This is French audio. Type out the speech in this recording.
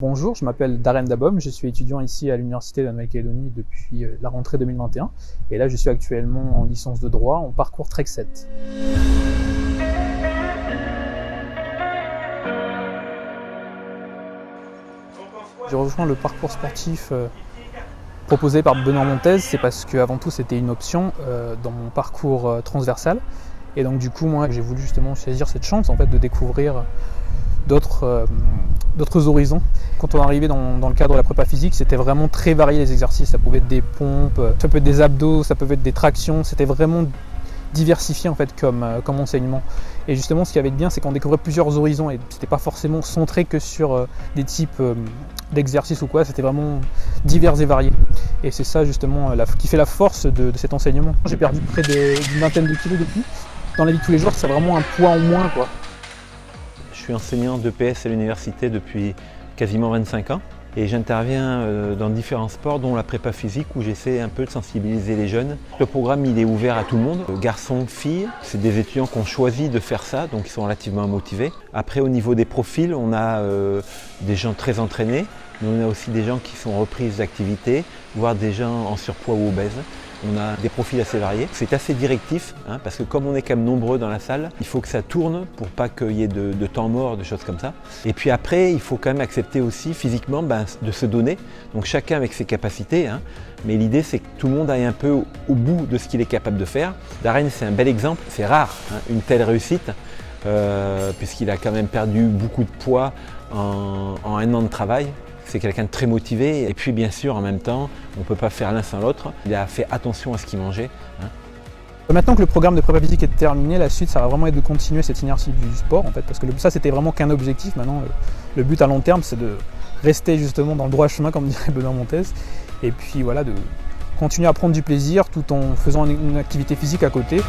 Bonjour, je m'appelle Darren Dabom, je suis étudiant ici à l'Université de Nouvelle-Calédonie depuis la rentrée 2021 et là je suis actuellement en licence de droit en parcours Trek 7. J'ai rejoint le parcours sportif proposé par Benoît Montez, c'est parce qu'avant tout c'était une option dans mon parcours transversal et donc du coup moi j'ai voulu justement saisir cette chance en fait de découvrir d'autres horizons. Quand on est arrivé dans le cadre de la prépa physique, c'était vraiment très varié les exercices. Ça pouvait être des pompes, ça peut être des abdos, ça peut être des tractions. C'était vraiment diversifié en fait comme enseignement. Et justement, ce qui avait de bien, c'est qu'on découvrait plusieurs horizons et c'était pas forcément centré que sur des types d'exercices ou quoi. C'était vraiment divers et varié. Et c'est ça justement qui fait la force de cet enseignement. J'ai perdu près d'une vingtaine de kilos depuis. Dans la vie de tous les jours, c'est vraiment un poids en moins, quoi. Je suis enseignant d'EPS à l'université depuis quasiment 25 ans et j'interviens dans différents sports dont la prépa physique où j'essaie un peu de sensibiliser les jeunes. Le programme il est ouvert à tout le monde, garçons, filles, c'est des étudiants qui ont choisi de faire ça donc ils sont relativement motivés. Après au niveau des profils on a des gens très entraînés mais on a aussi des gens qui sont reprises d'activité, voire des gens en surpoids ou obèses. On a des profils assez variés. C'est assez directif, parce que comme on est quand même nombreux dans la salle, il faut que ça tourne pour pas qu'il y ait de temps mort, de choses comme ça. Et puis après, il faut quand même accepter aussi physiquement de se donner. Donc chacun avec ses capacités. Mais l'idée, c'est que tout le monde aille un peu au bout de ce qu'il est capable de faire. Darren, c'est un bel exemple. C'est rare, une telle réussite, puisqu'il a quand même perdu beaucoup de poids en un an de travail. C'est quelqu'un de très motivé et puis bien sûr en même temps on ne peut pas faire l'un sans l'autre. Il a fait attention à ce qu'il mangeait. Maintenant que le programme de prépa physique est terminé, la suite ça va vraiment être de continuer cette inertie du sport en fait, parce que ça c'était vraiment qu'un objectif. Maintenant le but à long terme c'est de rester justement dans le droit chemin comme dirait Benoît Montez et puis voilà de continuer à prendre du plaisir tout en faisant une activité physique à côté.